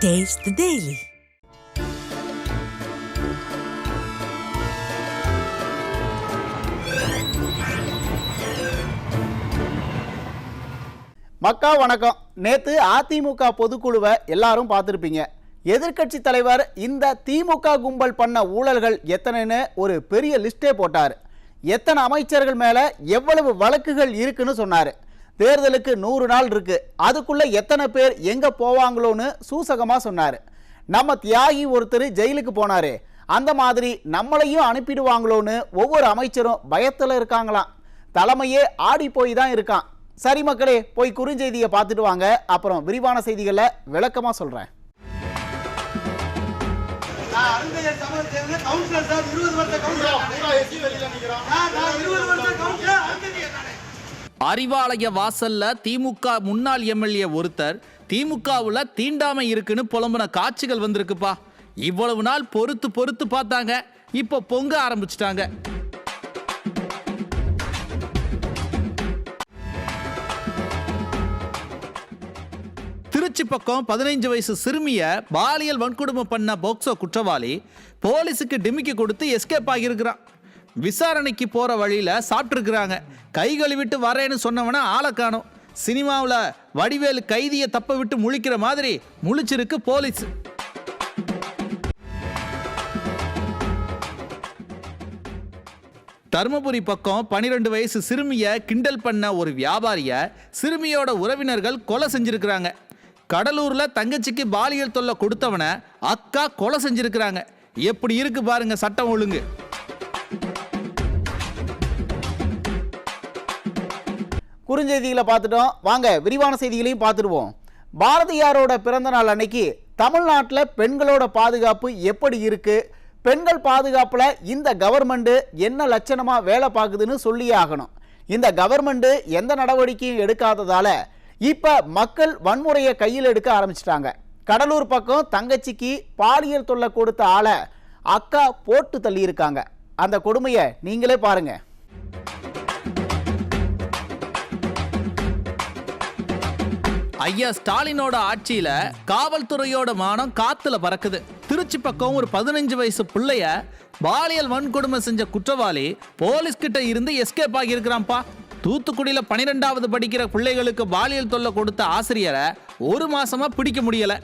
Taste the Daily. மக்கா வணக்கம். நேத்து அதிமுக பொதுக்குழுவை எல்லாரும் பார்த்துருப்பீங்க. எதிர்க்கட்சி தலைவர் இந்த திமுக கும்பல் பண்ண ஊழல்கள் எத்தனைன்னு ஒரு பெரிய லிஸ்டே போட்டார். எத்தனை அமைச்சர்கள் மேல எவ்வளவு வழக்குகள் இருக்குன்னு சொன்னார். தேர்தலுக்கு 100 நாள் இருக்கு, அதுக்குள்ள எத்தனை பேர் எங்க போவாங்களோன்னு சூசகமா சொன்னார். நம்ம தியாகி ஒருத்தர் ஜெயிலுக்கு போனாரு, அந்த மாதிரி நம்மளையும் அனுப்பிடுவாங்களோன்னு ஒவ்வொரு அமைச்சரும் பயத்தில் இருக்காங்களாம். தலைமையே ஆடி போய் தான் இருக்கான். சரி மக்களே, போய் குறுஞ்செய்தியை பார்த்துட்டு வாங்க, அப்புறம் விரிவான செய்திகளை விளக்கமா சொல்றேன். அறிவாலய வாசல்ல திமுக முன்னாள் எம்எல்ஏ ஒருத்தர் திமுகவுல தீண்டாமை இருக்குன்னு புலம்புன காட்சிகள் வந்திருக்குப்பா. இவ்வளவு நாள் பொறுத்து பார்த்தாங்க, இப்போ பொங்க ஆரம்பிச்சிட்டாங்க. திருச்சி பக்கம் 15 வயசு சிறுமிய பாலியல் வன்கொடுமை பண்ண போக்சோ குற்றவாளி போலீஸுக்கு டிமிக்கி கொடுத்து எஸ்கேப் ஆகியிருக்கிறான். விசாரணைக்கு போற வழியில சாப்பிட்டுருக்கிறாங்க. கை கழுவிட்டு வரேன்னு சொன்னவன ஆளை காணோம். சினிமாவில் வடிவேலு கைதியை தப்ப விட்டு முழிக்கிற மாதிரி முழிச்சிருக்கு போலீஸ். தர்மபுரி பக்கம் 12 வயசு சிறுமியை கிண்டல் பண்ண ஒரு வியாபாரிய சிறுமியோட உறவினர்கள் கொலை செஞ்சிருக்கிறாங்க. கடலூர்ல தங்கச்சிக்கு பாலியல் தொல்லை கொடுத்தவன அக்கா கொலை செஞ்சிருக்கிறாங்க. எப்படி இருக்கு பாருங்க சட்டம் ஒழுங்கு. குறுஞ்செய்திகளை பார்த்துட்டோம், வாங்க விரிவான செய்திகளையும் பார்த்துடுவோம். பாரதியாரோட பிறந்த நாள் அன்னைக்கு தமிழ்நாட்டில் பெண்களோட பாதுகாப்பு எப்படி இருக்கு, பெண்கள் பாதுகாப்புல இந்த கவர்மெண்ட் என்ன லட்சணமா வேலை பார்க்குதுன்னு சொல்லியே ஆகணும். இந்த கவர்மெண்ட் எந்த நடவடிக்கையும் எடுக்காததால இப்ப மக்கள் வன்முறையை கையில் எடுக்க ஆரம்பிச்சிட்டாங்க. கடலூர் பக்கம் தங்கச்சிக்கு பாலியல் தொல்லை கொடுத்த ஆளை அக்கா போட்டு தள்ளி இருக்காங்க. அந்த கொடுமையை நீங்களே பாருங்க. ஐயா ஸ்டாலினோட ஆட்சியில காவல்துறையோட மானம் காத்துல பறக்குது. திருச்சி பக்கம் ஒரு 15 வயசு பிள்ளைய பாலியல் வன்கொடுமை செஞ்ச குற்றவாளி போலீஸ் கிட்ட இருந்து எஸ்கேப் ஆகி இருக்கிறான்ப்பா. தூத்துக்குடியில 12வது படிக்கிற பிள்ளைகளுக்கு பாலியல் தொல்லை கொடுத்த ஆசிரியரை 1 மாசமா பிடிக்க முடியல.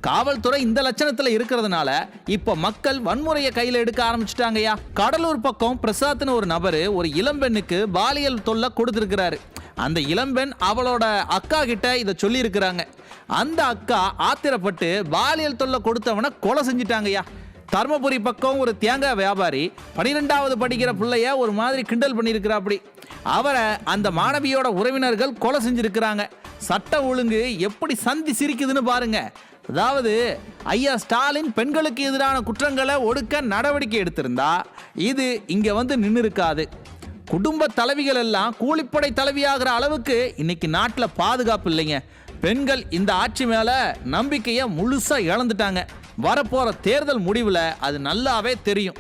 காவல்துறை இந்த லட்சணத்துல இருக்கிறதுனால இப்ப மக்கள் வன்முறையை கையில எடுக்க ஆரம்பிச்சுட்டாங்கய்யா. கடலூர் பக்கம் பிரசாத்னு ஒரு நபரு ஒரு இளம்பெண்ணுக்கு பாலியல் தொல்லை கொடுத்திருக்கிறாரு. அந்த இளம்பெண் அவளோட அக்கா கிட்ட இதை சொல்லி இருக்கிறாங்க. அந்த அக்கா ஆத்திரப்பட்டு பாலியல் தொல்லை கொடுத்தவனை கொலை செஞ்சிட்டாங்கய்யா. தர்மபுரி பக்கம் ஒரு தேங்காய் வியாபாரி 12வது படிக்கிற பிள்ளைய ஒரு மாதிரி கிண்டல் பண்ணியிருக்கிறாப்படி. அவரை அந்த மாணவியோட உறவினர்கள் கொலை செஞ்சிருக்கிறாங்க. சட்ட ஒழுங்கு எப்படி சந்தி சிரிக்குதுன்னு பாருங்க. அதாவது ஐயா ஸ்டாலின் பெண்களுக்கு எதிரான குற்றங்களை ஒடுக்க நடவடிக்கை எடுத்திருந்தா இது இங்க வந்து நின்று இருக்காது. குடும்ப தலைவிகள் எல்லாம் கூலிப்படை தலைவியாகிற அளவுக்கு இன்னைக்கு நாட்டில் பாதுகாப்பு இல்லைங்க. பெண்கள் இந்த ஆட்சி மேல நம்பிக்கையை முழுசா இழந்துட்டாங்க. வரப்போற தேர்தல் முடிவுல அது நல்லாவே தெரியும்.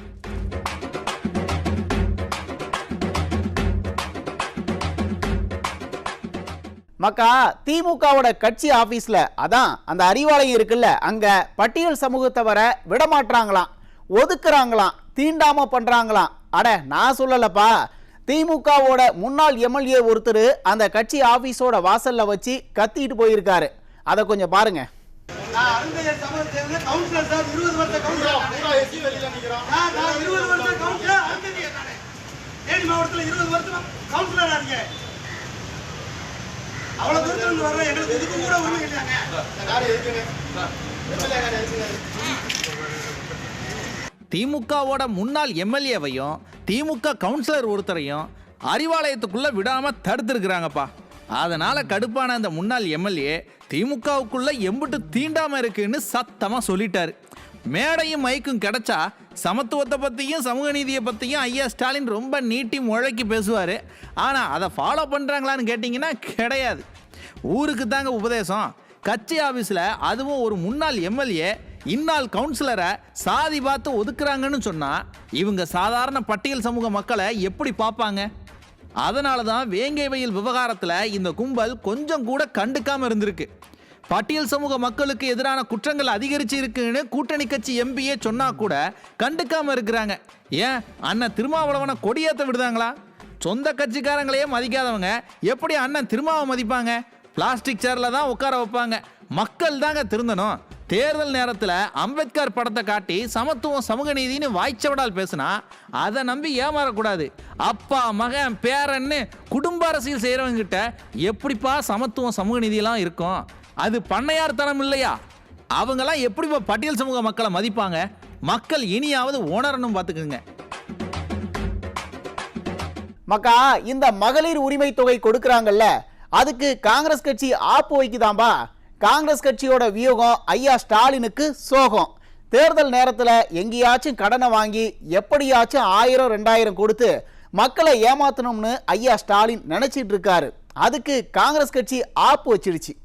மக்கா, திமுகவோட கட்சி ஆபீஸ்ல அதான் அந்த அறிவாலயம் இருக்குல்ல, அங்க பட்டியல் சமூகத்தை வர விடமாட்டாங்களாம், ஒதுக்குறாங்களாம், தீண்டாம பண்றாங்களாம். அட நான் சொல்லலப்பா, திமுகவோட முன்னாள் எம்எல்ஏ ஒருத்தர் அந்த கட்சி ஆபீஸோட வாசல்ல வச்சு கத்திட்டு போயிருக்காரு. அதை கொஞ்சம் பாருங்க. திமுகவோட முன்னாள் எம்எல்ஏவையும் திமுக கவுன்சிலர் ஒருத்தரையும் அறிவாலயத்துக்குள்ள விடாம தடுத்திருக்கிறாங்கப்பா. அதனால கடுப்பான அந்த முன்னாள் எம்எல்ஏ திமுகவுக்குள்ள எம்புட்டு தீண்டாம இருக்குன்னு சத்தமா சொல்லிட்டாரு. மேடையும் மைக்கும் கிடைச்சா சமத்துவத்தை பத்தியும் சமூக நீதியை பத்தியும் ஐயா ஸ்டாலின் ரொம்ப நீட்டி முழக்கி பேசுவாரு. ஆனா அதை ஃபாலோ பண்றாங்களான்னு கேட்டீங்கன்னா கிடையாது. ஊருக்கு தாங்க உபதேசம். கட்சி ஆபீஸ்ல அதுவும் ஒரு முன்னாள் எம்எல்ஏ இந்நாள் கவுன்சிலரை சாதி பார்த்து ஒதுக்குறாங்கன்னு சொன்னா இவங்க சாதாரண பட்டியல் சமூக மக்களை எப்படி பார்ப்பாங்க? அதனால தான் வேங்கை வயல் விவகாரத்தில் இந்த கும்பல் கொஞ்சம் கூட கண்டுக்காம இருந்திருக்கு. பட்டியல் சமூக மக்களுக்கு எதிரான குற்றங்கள் அதிகரிச்சு இருக்குன்னு கூட்டணி கட்சி எம்பியே சொன்னா கூட கண்டுக்காம இருக்கிறாங்க. ஏன் அண்ணன் திருமாவளவனை கொடியேற்ற விடுதாங்களா? சொந்த கட்சிக்காரங்களையே மதிக்காதவங்க எப்படி அண்ணன் திருமாவை மதிப்பாங்க? பிளாஸ்டிக் சேர்ல தான் உட்கார வைப்பாங்க. மக்கள் தாங்க திருந்தணும். தேர்தல் நேரத்தில் அம்பேத்கர் படத்தை காட்டி சமத்துவம் சமூக நீதினு வாய்ச்சவடால் பேசினா அதை நம்பி ஏமாறக்கூடாது. அப்பா மகன் பேரன்னு குடும்ப அரசியல் செய்கிறவங்க கிட்ட எப்படிப்பா சமத்துவம் சமூக நீதியெல்லாம் இருக்கும்? அது பண்ணையார் தனம் இல்லையா? அவங்கெல்லாம் எப்படிப்பா பட்டியல் சமூக மக்களை மதிப்பாங்க? மக்கள் இனியாவது உணரணும். பார்த்துக்குங்க மக்கா, இந்த மகளிர் உரிமை தொகை கொடுக்கறாங்கல்ல, அதுக்கு காங்கிரஸ் கட்சி ஆப்பு வைக்குதாம்பா. காங்கிரஸ் கட்சியோட வியூகம் ஐயா ஸ்டாலினுக்கு சோகம். தேர்தல் நேரத்தில் எங்கேயாச்சும் கடனை வாங்கி எப்படியாச்சும் 1000-2000 கொடுத்து மக்களை ஏமாத்தணும்னு ஐயா ஸ்டாலின் நினைச்சிட்டு இருக்காரு. அதுக்கு காங்கிரஸ் கட்சி ஆப்பு வச்சிடுச்சு.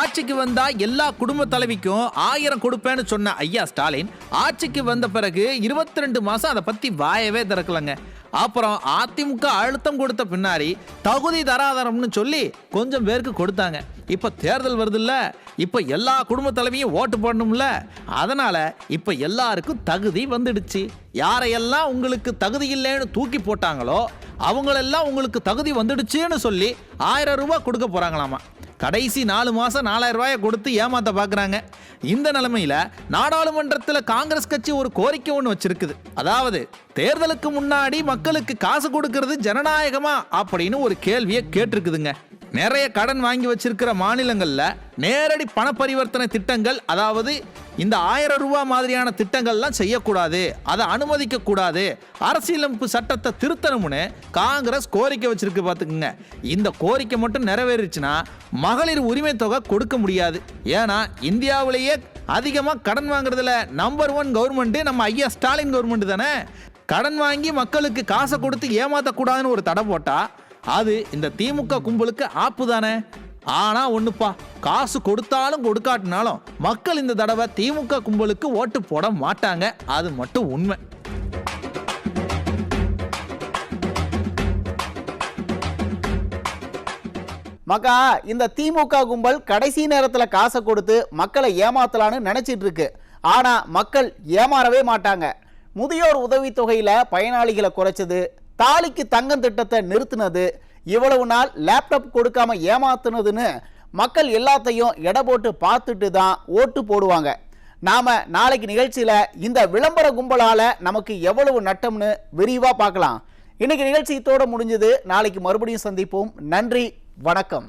ஆட்சிக்கு வந்தா எல்லா குடும்ப தலைவிக்கும் 1000 கொடுப்பேன்னு சொன்ன ஐயா ஸ்டாலின் ஆட்சிக்கு வந்த பிறகு 22 மாசம் அதை பத்தி வாயவே திறக்கலங்க. அப்புறம் அதிமுக அழுத்தம் கொடுத்த பின்னாடி தகுதி தராதரம்னு சொல்லி கொஞ்சம் பேருக்கு கொடுத்தாங்க. இப்ப தேர்தல் வருதுல்ல, இப்ப எல்லா குடும்ப தலைவியும் ஓட்டு போடணும்ல, அதனால இப்ப எல்லாருக்கும் தகுதி வந்துடுச்சு. யாரையெல்லாம் உங்களுக்கு தகுதி இல்லைன்னு தூக்கி போட்டாங்களோ அவங்களெல்லாம் உங்களுக்கு தகுதி வந்துடுச்சுன்னு சொல்லி 1000 ரூபாய் கொடுக்க போறாங்களாமா. கடைசி 4 மாசம் 4000 ரூபாயை கொடுத்து ஏமாத்த பார்க்குறாங்க. இந்த நிலைமையில நாடாளுமன்றத்தில் காங்கிரஸ் கட்சி ஒரு கோரிக்கை ஒன்று வச்சிருக்குது. அதாவது தேர்தலுக்கு முன்னாடி மக்களுக்கு காசு கொடுக்கறது ஜனநாயகமா அப்படின்னு ஒரு கேள்வியை கேட்டிருக்குதுங்க. நிறைய கடன் வாங்கி வச்சிருக்கிற மாநிலங்கள்ல நேரடி பண பரிவர்த்தனை திட்டங்கள், அதாவது இந்த 1000 ரூபாய் மாதிரியான திட்டங்கள்லாம் செய்யக்கூடாது, அதை அனுமதிக்க கூடாது, அரசியலமைப்பு சட்டத்தை திருத்தணும்னு காங்கிரஸ் கோரிக்கை வச்சிருக்கு. பார்த்துக்குங்க, இந்த கோரிக்கை மட்டும் நிறைவேறிச்சுன்னா மகளிர் உரிமை தொகை கொடுக்க முடியாது. ஏன்னா இந்தியாவிலேயே அதிகமாக கடன் வாங்குறதுல நம்பர் 1 கவர்மெண்ட் நம்ம ஐயா ஸ்டாலின் கவர்மெண்ட் தானே. கடன் வாங்கி மக்களுக்கு காசை கொடுத்து ஏமாற்றக்கூடாதுன்னு ஒரு தடை போட்டா அது இந்த திமுக கும்பலுக்கு ஆப்பு தானே. ஆனா ஒண்ணுப்பா, காசு கொடுத்தாலும் கொடுக்காட்டினாலும் மக்கள் இந்த தடவை திமுக கும்பலுக்கு ஓட்டு போட மாட்டாங்க. அது மட்டும் உண்மை. மக்கா, இந்த திமுக கும்பல் கடைசி நேரத்தில் காசை கொடுத்து மக்களை ஏமாத்தலான்னு நினைச்சிட்டு இருக்கு. ஆனா மக்கள் ஏமாறவே மாட்டாங்க. முதியோர் உதவித்தொகையில பயனாளிகளை குறைச்சது, தாலிக்கு தங்கம் திட்டத்தை நிறுத்தினது, இவ்வளவு நாள் லேப்டாப் கொடுக்காம ஏமாத்துனதுன்னு மக்கள் எல்லாத்தையும் எடை போட்டு பார்த்துட்டு தான் ஓட்டு போடுவாங்க. நாம நாளைக்கு நிகழ்ச்சியில இந்த விளம்பர கும்பலால நமக்கு எவ்வளவு நட்டம்னு விரிவா பார்க்கலாம். இன்னைக்கு நிகழ்ச்சி இதோட முடிஞ்சது. நாளைக்கு மறுபடியும் சந்திப்போம். நன்றி, வணக்கம்.